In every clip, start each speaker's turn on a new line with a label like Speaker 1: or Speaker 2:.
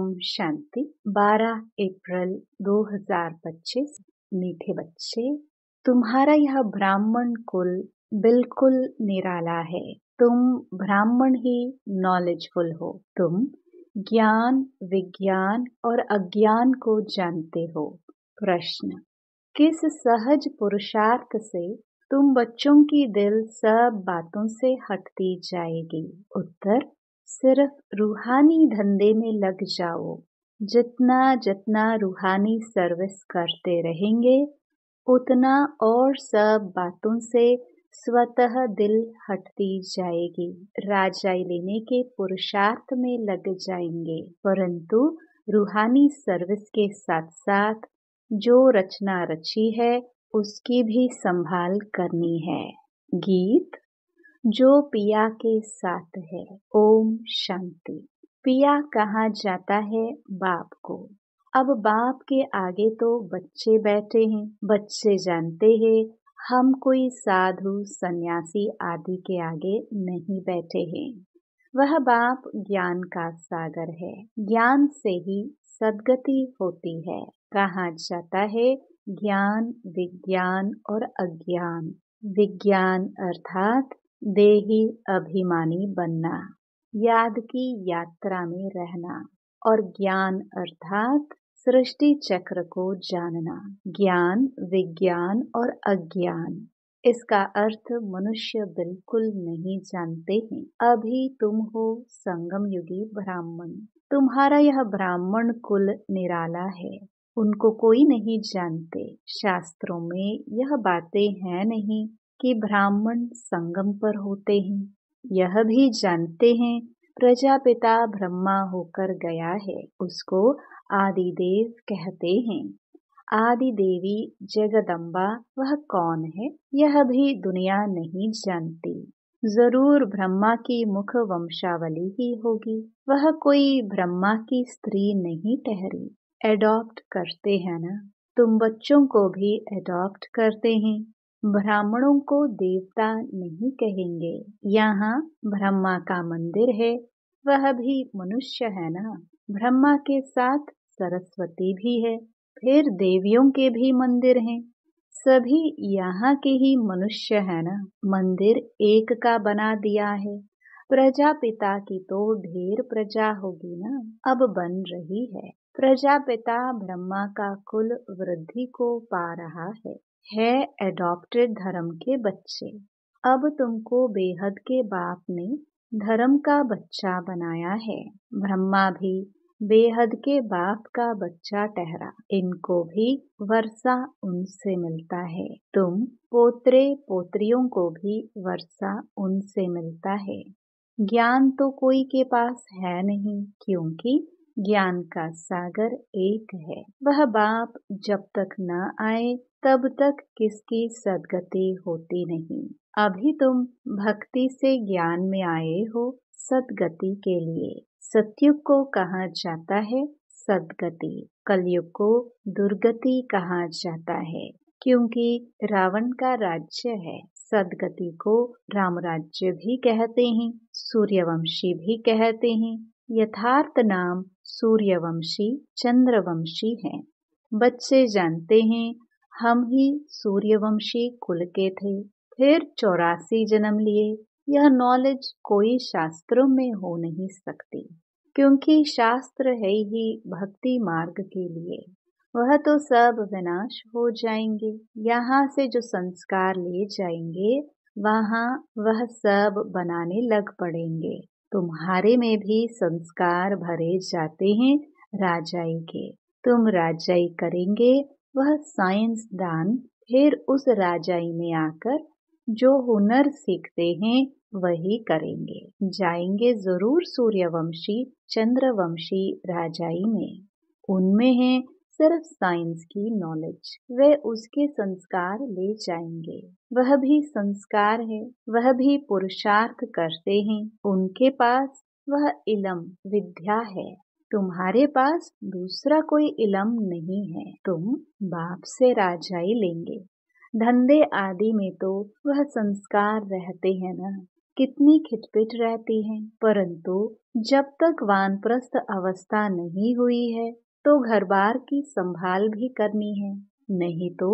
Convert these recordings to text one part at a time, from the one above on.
Speaker 1: ओम शांति। 12 अप्रैल 2025। मीठे बच्चे, तुम्हारा यह ब्राह्मण कुल बिल्कुल निराला है। तुम ब्राह्मण ही नॉलेजफुल हो। तुम ज्ञान, विज्ञान और अज्ञान को जानते हो। प्रश्न: किस सहज पुरुषार्थ से तुम बच्चों की दिल सब बातों से हटती जाएगी? उत्तर: सिर्फ रूहानी धंधे में लग जाओ। जितना जितना रूहानी सर्विस करते रहेंगे उतना और सब बातों से स्वतः दिल हटती जाएगी। राजाई लेने के पुरुषार्थ में लग जाएंगे, परंतु रूहानी सर्विस के साथ साथ जो रचना रची है उसकी भी संभाल करनी है। गीत जो पिया के साथ है। ओम शांति। पिया कहाँ जाता है? बाप को। अब बाप के आगे तो बच्चे बैठे हैं। बच्चे जानते हैं हम कोई साधु सन्यासी आदि के आगे नहीं बैठे हैं। वह बाप ज्ञान का सागर है। ज्ञान से ही सद्गति होती है। कहाँ जाता है? ज्ञान, विज्ञान और अज्ञान। विज्ञान अर्थात देही अभिमानी बनना, याद की यात्रा में रहना, और ज्ञान अर्थात सृष्टि चक्र को जानना। ज्ञान, विज्ञान और अज्ञान, इसका अर्थ मनुष्य बिल्कुल नहीं जानते हैं। अभी तुम हो संगम युगी ब्राह्मण। तुम्हारा यह ब्राह्मण कुल निराला है। उनको कोई नहीं जानते। शास्त्रों में यह बातें हैं नहीं कि ब्राह्मण संगम पर होते हैं। यह भी जानते हैं प्रजापिता ब्रह्मा होकर गया है, उसको आदिदेव कहते हैं। आदि देवी जगदम्बा वह कौन है? यह भी दुनिया नहीं जानती। जरूर ब्रह्मा की मुख वंशावली ही होगी। वह कोई ब्रह्मा की स्त्री नहीं ठहरी। एडॉप्ट करते हैं ना, तुम बच्चों को भी एडॉप्ट करते हैं। ब्राह्मणों को देवता नहीं कहेंगे। यहाँ ब्रह्मा का मंदिर है, वह भी मनुष्य है ना। ब्रह्मा के साथ सरस्वती भी है, फिर देवियों के भी मंदिर हैं। सभी यहाँ के ही मनुष्य है ना। मंदिर एक का बना दिया है। प्रजापिता की तो ढेर प्रजा होगी ना, अब बन रही है। प्रजापिता ब्रह्मा का कुल वृद्धि को पा रहा है एडॉप्टेड धर्म के बच्चे। अब तुमको बेहद के बाप ने धर्म का बच्चा बनाया है। ब्रह्मा भी बेहद के बाप का बच्चा ठहरा। इनको भी वर्षा उनसे मिलता है। तुम पोत्रे पोत्रियों को भी वर्षा उनसे मिलता है। ज्ञान तो कोई के पास है नहीं, क्योंकि ज्ञान का सागर एक है। वह बाप जब तक न आए तब तक किसकी सद्गति होती नहीं। अभी तुम भक्ति से ज्ञान में आए हो सद्गति के लिए। सतयुग को कहा जाता है सद्गति, कलयुग को दुर्गति कहा जाता है, क्योंकि रावण का राज्य है। सद्गति को राम राज्य भी कहते हैं, सूर्यवंशी भी कहते हैं। यथार्थ नाम सूर्यवंशी चंद्रवंशी है। बच्चे जानते हैं हम ही सूर्यवंशी कुल के थे, फिर 84 जन्म लिए। यह नॉलेज कोई शास्त्रों में हो नहीं सकती, क्योंकि शास्त्र है ही भक्ति मार्ग के लिए। वह तो सब विनाश हो जाएंगे। यहाँ से जो संस्कार ले जाएंगे वहाँ वह सब बनाने लग पड़ेंगे। तुम्हारे में भी संस्कार भरे जाते हैं राजाई के। तुम राजाई करेंगे, वह साइंस दान, फिर उस राजाई में आकर जो हुनर सीखते हैं वही करेंगे। जाएंगे जरूर सूर्यवंशी चंद्रवंशी राजाई में। उनमें है सिर्फ साइंस की नॉलेज। वे उसके संस्कार ले जाएंगे। वह भी संस्कार है, वह भी पुरुषार्थ करते हैं। उनके पास वह इलम विद्या है। तुम्हारे पास दूसरा कोई इलम नहीं है। तुम बाप से राजाई लेंगे। धंधे आदि में तो वह संस्कार रहते हैं ना। कितनी खिटपिट रहती हैं, परंतु जब तक वानप्रस्थ अवस्था नहीं हुई है तो घर बार की संभाल भी करनी है, नहीं तो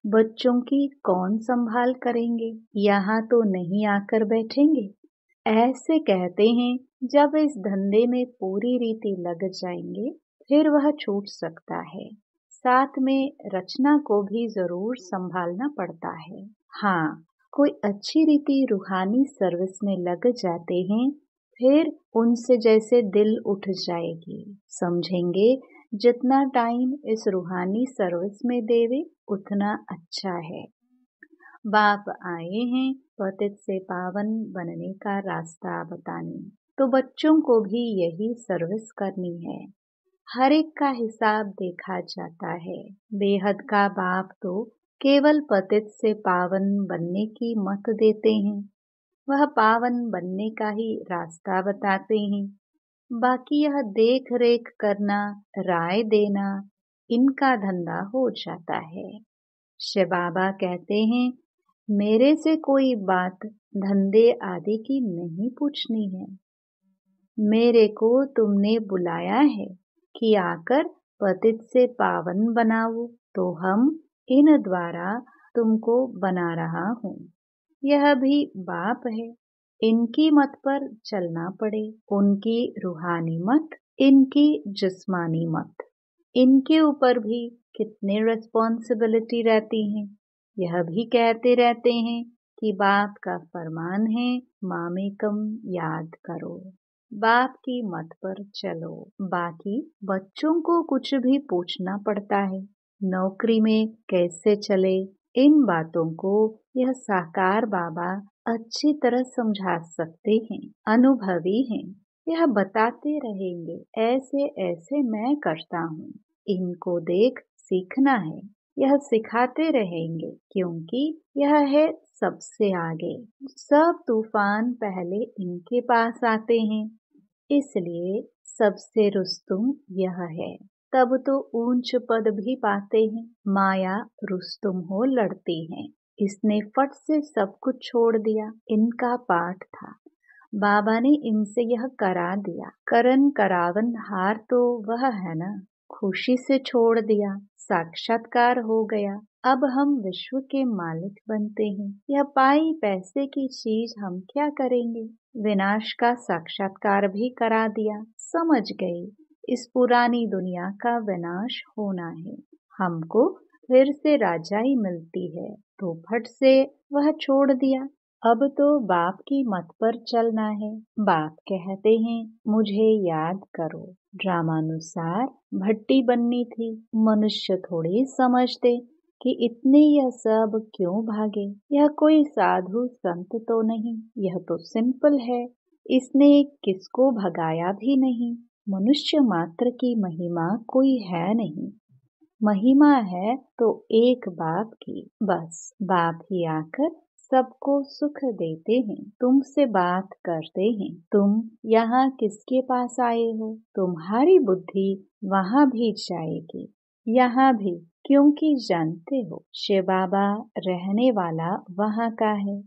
Speaker 1: बच्चों की कौन संभाल करेंगे, यहाँ तो नहीं आकर बैठेंगे। ऐसे कहते हैं जब इस धंधे में पूरी रीति लग जाएंगे फिर वह छूट सकता है। साथ में रचना को भी जरूर संभालना पड़ता है। हाँ, कोई अच्छी रीति रूहानी सर्विस में लग जाते हैं फिर उनसे जैसे दिल उठ जाएगी। समझेंगे जितना टाइम इस रूहानी सर्विस में देवे उतना अच्छा है। बाप आए हैं पतित से पावन बनने का रास्ता बताने, तो बच्चों को भी यही सर्विस करनी है। हर एक का हिसाब देखा जाता है। बेहद का बाप तो केवल पतित से पावन बनने की मत देते हैं, वह पावन बनने का ही रास्ता बताते हैं। बाकी यह देख रेख करना, राय देना, इनका धंधा हो जाता है। शिव बाबा कहते हैं मेरे से कोई बात धंधे आदि की नहीं पूछनी है। मेरे को तुमने बुलाया है कि आकर पतित से पावन बनाओ, तो हम इन द्वारा तुमको बना रहा हूँ। यह भी बाप है, इनकी मत पर चलना पड़े, उनकी रूहानी मत, इनकी जिस्मानी मत, इनके ऊपर भी कितने रिस्पॉन्सिबिलिटी रहती हैं। यह भी कहते रहते हैं कि बाप का फरमान है मामेकम याद करो, बाप की मत पर चलो। बाकी बच्चों को कुछ भी पूछना पड़ता है, नौकरी में कैसे चले, इन बातों को यह साकार बाबा अच्छी तरह समझा सकते हैं, अनुभवी हैं। यह बताते रहेंगे ऐसे ऐसे मैं करता हूँ, इनको देख सीखना है। यह सिखाते रहेंगे क्योंकि यह है सबसे आगे। सब तूफान पहले इनके पास आते हैं, इसलिए सबसे रुस्तुम यह है। तब तो ऊंच पद भी पाते हैं। माया रुस्तुम हो लड़ती है, इसने फट से सब कुछ छोड़ दिया। इनका पाठ था, बाबा ने इनसे यह करा दिया। करन करावन हार तो वह है ना, खुशी से छोड़ दिया, साक्षात्कार हो गया। अब हम विश्व के मालिक बनते हैं। यह पाई पैसे की चीज हम क्या करेंगे। विनाश का साक्षात्कार भी करा दिया। समझ गए इस पुरानी दुनिया का विनाश होना है, हमको फिर से राजाई मिलती है, तो फट से वह छोड़ दिया। अब तो बाप की मत पर चलना है। बाप कहते हैं मुझे याद करो। ड्रामानुसार भट्टी बननी थी। मनुष्य थोड़ी समझते कि इतने यह सब क्यों भागे। यह कोई साधु संत तो नहीं, यह तो सिंपल है। इसने किसको भगाया भी नहीं। मनुष्य मात्र की महिमा कोई है नहीं। महिमा है तो एक बाप की, बस बाप ही आकर सबको सुख देते हैं, तुमसे बात करते हैं। तुम यहाँ किसके पास आए हो, तुम्हारी बुद्धि वहाँ भी जाएगी, यहाँ भी, क्योंकि जानते हो शिव बाबा रहने वाला वहाँ का है।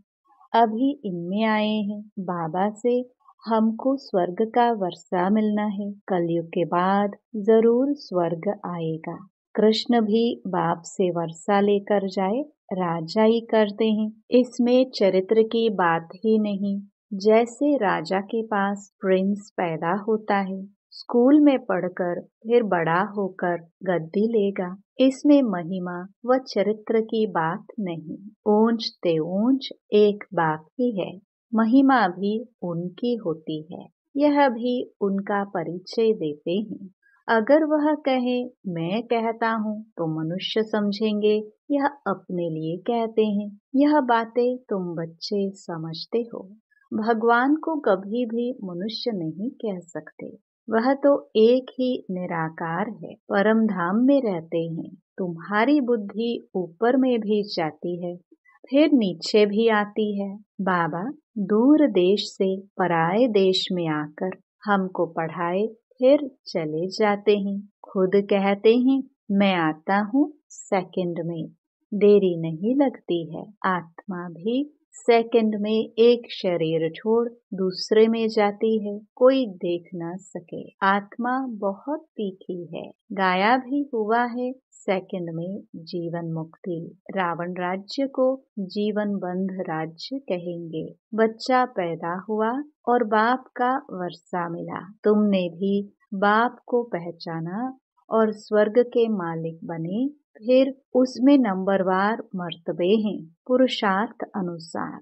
Speaker 1: अभी इनमें आए हैं। बाबा से हमको स्वर्ग का वर्षा मिलना है। कलयुग के बाद जरूर स्वर्ग आएगा। कृष्ण भी बाप से वर्षा लेकर जाए, राजा ही करते हैं। इसमें चरित्र की बात ही नहीं। जैसे राजा के पास प्रिंस पैदा होता है, स्कूल में पढ़कर फिर बड़ा होकर गद्दी लेगा, इसमें महिमा व चरित्र की बात नहीं। ऊंच ते ऊंच एक बाप ही है, महिमा भी उनकी होती है। यह भी उनका परिचय देते हैं। अगर वह कहे मैं कहता हूँ तो मनुष्य समझेंगे यह अपने लिए कहते हैं। यह बातें तुम बच्चे समझते हो। भगवान को कभी भी मनुष्य नहीं कह सकते, वह तो एक ही निराकार है, परम धाम में रहते हैं। तुम्हारी बुद्धि ऊपर में भी जाती है, फिर नीचे भी आती है। बाबा दूर देश से पराए देश में आकर हमको पढ़ाए, फिर चले जाते हैं। खुद कहते हैं मैं आता हूँ सेकंड में, देरी नहीं लगती है। आत्मा भी सेकंड में एक शरीर छोड़ दूसरे में जाती है, कोई देख न सके। आत्मा बहुत तीखी है, गाया भी हुआ है सेकंड में जीवन मुक्ति। रावण राज्य को जीवन बंध राज्य कहेंगे। बच्चा पैदा हुआ और बाप का वर्षा मिला। तुमने भी बाप को पहचाना और स्वर्ग के मालिक बने। फिर उसमें नंबरवार मर्तबे हैं पुरुषार्थ अनुसार।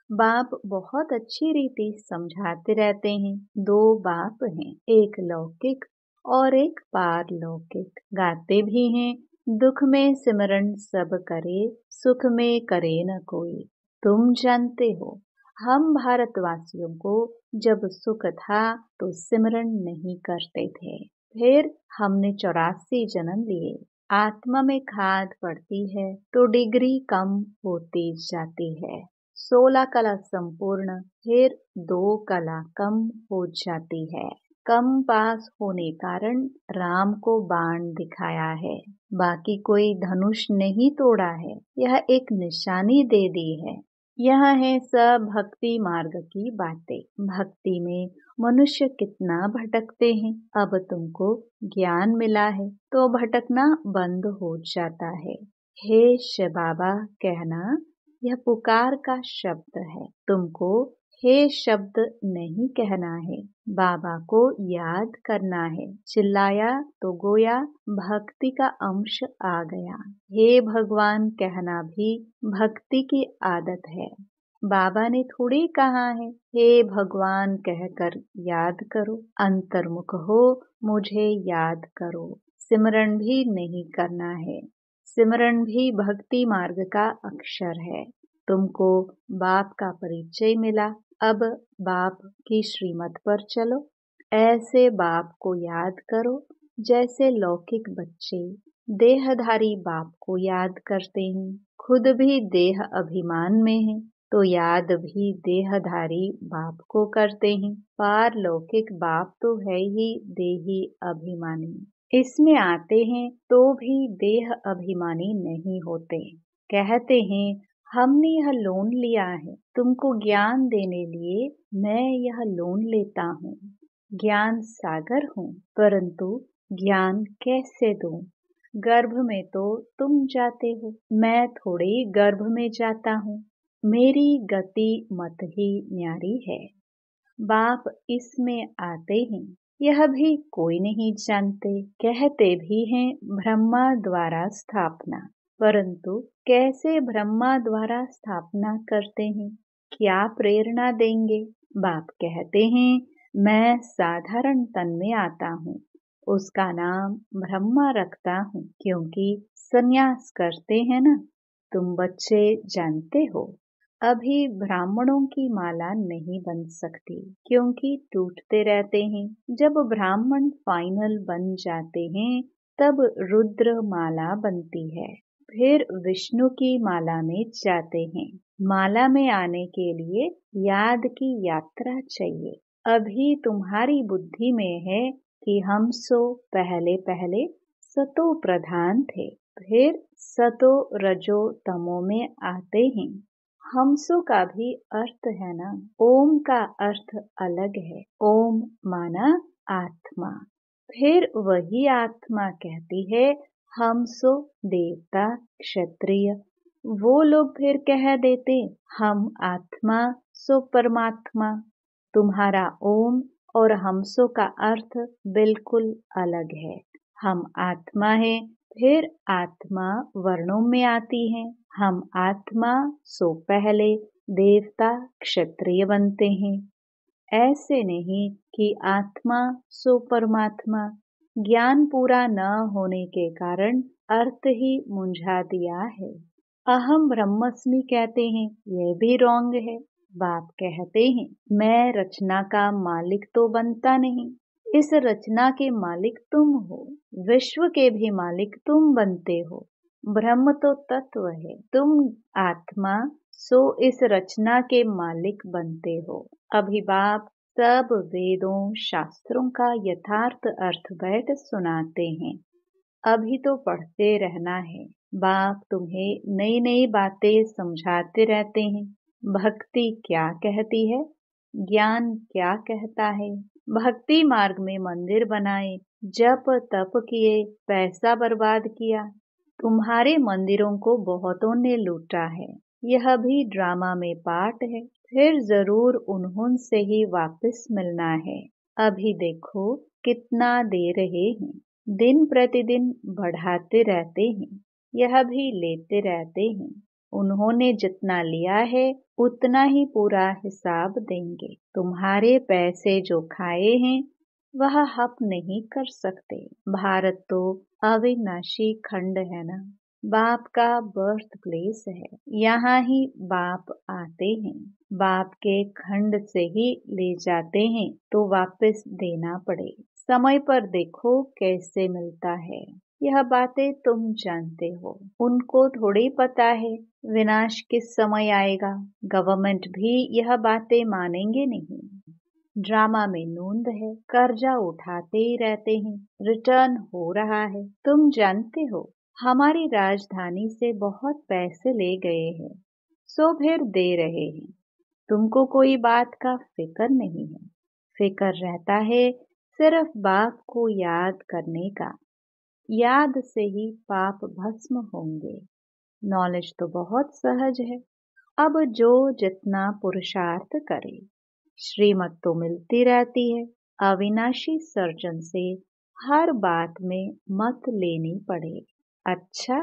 Speaker 1: बाप बहुत अच्छी रीति समझाते रहते हैं। दो बाप हैं, एक लौकिक और एक पारलौकिक। गाते भी हैं, दुख में सिमरन सब करे, सुख में करे न कोई। तुम जानते हो हम भारतवासियों को जब सुख था तो सिमरन नहीं करते थे। फिर हमने 84 जन्म लिए। आत्मा में खाद पड़ती है तो डिग्री कम होती जाती है। 16 कला संपूर्ण, फिर 2 कला कम हो जाती है। कम पास होने कारण राम को बाण दिखाया है, बाकी कोई धनुष नहीं तोड़ा है। यह एक निशानी दे दी है। यह है सब भक्ति मार्ग की बातें। भक्ति में मनुष्य कितना भटकते हैं। अब तुमको ज्ञान मिला है तो भटकना बंद हो जाता है। हे शिव बाबा कहना, यह पुकार का शब्द है। तुमको हे शब्द नहीं कहना है, बाबा को याद करना है। चिल्लाया तो गोया भक्ति का अंश आ गया। हे भगवान कहना भी भक्ति की आदत है। बाबा ने थोड़ी कहा है हे भगवान कहकर याद करो, अंतर्मुख हो मुझे याद करो। सिमरन भी नहीं करना है। सिमरन भी भक्ति मार्ग का अक्षर है। तुमको बाप का परिचय मिला, अब बाप की श्रीमत पर चलो। ऐसे बाप को याद करो जैसे लौकिक बच्चे देहधारी बाप को याद करते हैं। खुद भी देह अभिमान में है तो याद भी देहधारी बाप को करते हैं। पारलौकिक बाप तो है ही देही अभिमानी। इसमें आते हैं तो भी देह अभिमानी नहीं होते। कहते हैं हमने यह लोन लिया है, तुमको ज्ञान देने लिए मैं यह लोन लेता हूँ। ज्ञान सागर हूँ, परंतु ज्ञान कैसे दूं? गर्भ में तो तुम जाते हो, मैं थोड़ी गर्भ में जाता हूँ। मेरी गति मत ही न्यारी है। बाप इसमें आते हैं, यह भी कोई नहीं जानते। कहते भी हैं ब्रह्मा द्वारा स्थापना, परंतु कैसे ब्रह्मा द्वारा स्थापना करते हैं, क्या प्रेरणा देंगे? बाप कहते हैं मैं साधारण तन में आता हूँ, उसका नाम ब्रह्मा रखता हूँ, क्योंकि संन्यास करते हैं ना। तुम बच्चे जानते हो अभी ब्राह्मणों की माला नहीं बन सकती, क्योंकि टूटते रहते हैं। जब ब्राह्मण फाइनल बन जाते हैं तब रुद्र माला बनती है, फिर विष्णु की माला में जाते हैं। माला में आने के लिए याद की यात्रा चाहिए। अभी तुम्हारी बुद्धि में है कि हम सो पहले पहले सतो प्रधान थे, फिर सतो रजो तमो में आते हैं। हमसो का भी अर्थ है ना, ओम का अर्थ अलग है। ओम माना आत्मा, फिर वही आत्मा कहती है हमसो देवता क्षत्रिय। वो लोग फिर कह देते हम आत्मा सो परमात्मा। तुम्हारा ओम और हमसो का अर्थ बिल्कुल अलग है। हम आत्मा है, फिर आत्मा वर्णों में आती है। हम आत्मा सो पहले देवता क्षत्रिय बनते हैं। ऐसे नहीं कि आत्मा सो परमात्मा। ज्ञान पूरा न होने के कारण अर्थ ही मुंझा दिया है। अहम ब्रह्मस्मि कहते हैं, यह भी रॉन्ग है। बाप कहते हैं मैं रचना का मालिक तो बनता नहीं, इस रचना के मालिक तुम हो, विश्व के भी मालिक तुम बनते हो। ब्रह्म तो तत्व है, तुम आत्मा सो इस रचना के मालिक बनते हो। अभी बाप सब वेदों शास्त्रों का यथार्थ अर्थ बैठ सुनाते हैं। अभी तो पढ़ते रहना है। बाप तुम्हें नई नई बातें समझाते रहते हैं। भक्ति क्या कहती है, ज्ञान क्या कहता है। भक्ति मार्ग में मंदिर बनाए, जप तप किए, पैसा बर्बाद किया। तुम्हारे मंदिरों को बहुतों ने लूटा है। यह भी ड्रामा में पार्ट है, फिर जरूर उन्होंने से ही वापस मिलना है। अभी देखो कितना दे रहे हैं, दिन प्रतिदिन बढ़ाते रहते हैं, यह भी लेते रहते हैं। उन्होंने जितना लिया है उतना ही पूरा हिसाब देंगे। तुम्हारे पैसे जो खाए हैं वह हप नहीं कर सकते। भारत तो अविनाशी खंड है ना, बाप का बर्थ प्लेस है। यहाँ ही बाप आते हैं, बाप के खंड से ही ले जाते हैं तो वापस देना पड़े। समय पर देखो कैसे मिलता है। यह बातें तुम जानते हो, उनको थोड़ी पता है विनाश किस समय आएगा। गवर्नमेंट भी यह बातें मानेंगे नहीं। ड्रामा में नूंद है, कर्जा उठाते ही रहते हैं, रिटर्न हो रहा है। तुम जानते हो हमारी राजधानी से बहुत पैसे ले गए हैं, सो फिर दे रहे हैं। तुमको कोई बात का फिक्र नहीं है। फिक्र रहता है सिर्फ बाप को याद करने का। याद से ही पाप भस्म होंगे। नॉलेज तो बहुत सहज है, अब जो जितना पुरुषार्थ करे। श्रीमत तो मिलती रहती है, अविनाशी सर्जन से हर बात में मत लेनी पड़े। अच्छा,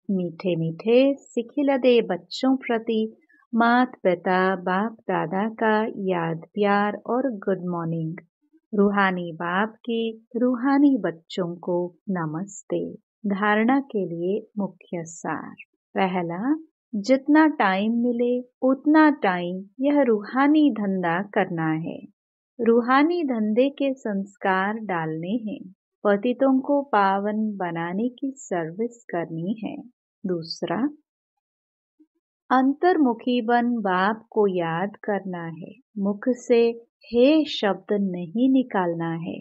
Speaker 1: मीठे मीठे सिखिलदे बच्चों प्रति मात पिता बाप दादा का याद प्यार और गुड मॉर्निंग। रूहानी बाप की रूहानी बच्चों को नमस्ते। धारणा के लिए मुख्य सार। पहला, जितना टाइम मिले उतना टाइम यह रूहानी धंधा करना है। रूहानी धंधे के संस्कार डालने हैं। पतितों को पावन बनाने की सर्विस करनी है। दूसरा, अंतर्मुखी बन बाप को याद करना है। मुख से हे शब्द नहीं निकालना है।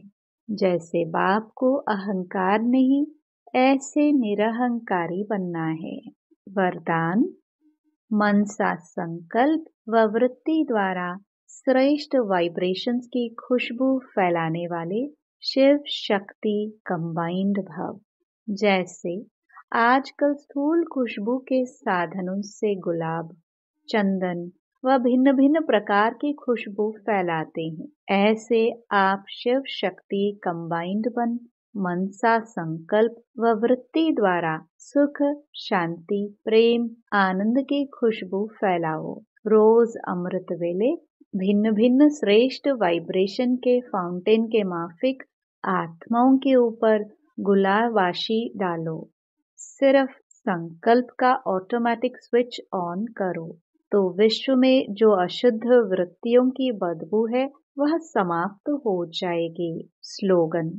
Speaker 1: जैसे बाप को अहंकार नहीं, ऐसे निरहंकारी बनना है। वरदान, मनसा संकल्प व वृत्ति द्वारा श्रेष्ठ वाइब्रेशंस की खुशबू फैलाने वाले शिव शक्ति कंबाइंड भव। जैसे आजकल स्थूल खुशबू के साधनों से गुलाब, चंदन व भिन्न भिन्न प्रकार की खुशबू फैलाते हैं, ऐसे आप शिव शक्ति कंबाइंड बन मनसा संकल्प व वृत्ति द्वारा सुख शांति प्रेम आनंद की खुशबू फैलाओ। रोज अमृत वेले भिन्न भिन्न श्रेष्ठ वाइब्रेशन के फाउंटेन के माफिक आत्माओं के ऊपर गुलावाशी डालो। सिर्फ संकल्प का ऑटोमेटिक स्विच ऑन करो तो विश्व में जो अशुद्ध वृत्तियों की बदबू है वह समाप्त हो जाएगी। स्लोगन,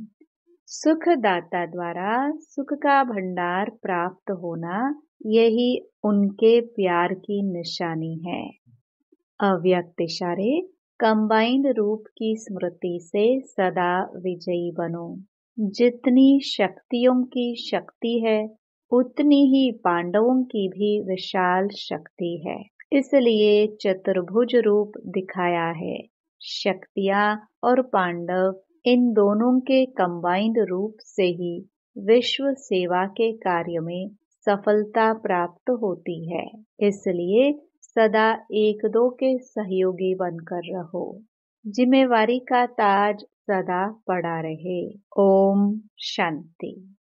Speaker 1: सुखदाता द्वारा सुख का भंडार प्राप्त होना, यही उनके प्यार की निशानी है। अव्यक्त इशारे कंबाइंड रूप की स्मृति से सदा विजयी बनो। जितनी शक्तियों की शक्ति है उतनी ही पांडवों की भी विशाल शक्ति है, इसलिए चतुर्भुज रूप दिखाया है। शक्तियाँ और पांडव इन दोनों के कंबाइंड रूप से ही विश्व सेवा के कार्य में सफलता प्राप्त होती है। इसलिए सदा एक दो के सहयोगी बनकर रहो। जिम्मेवारी का ताज सदा पड़ा रहे। ओम शांति।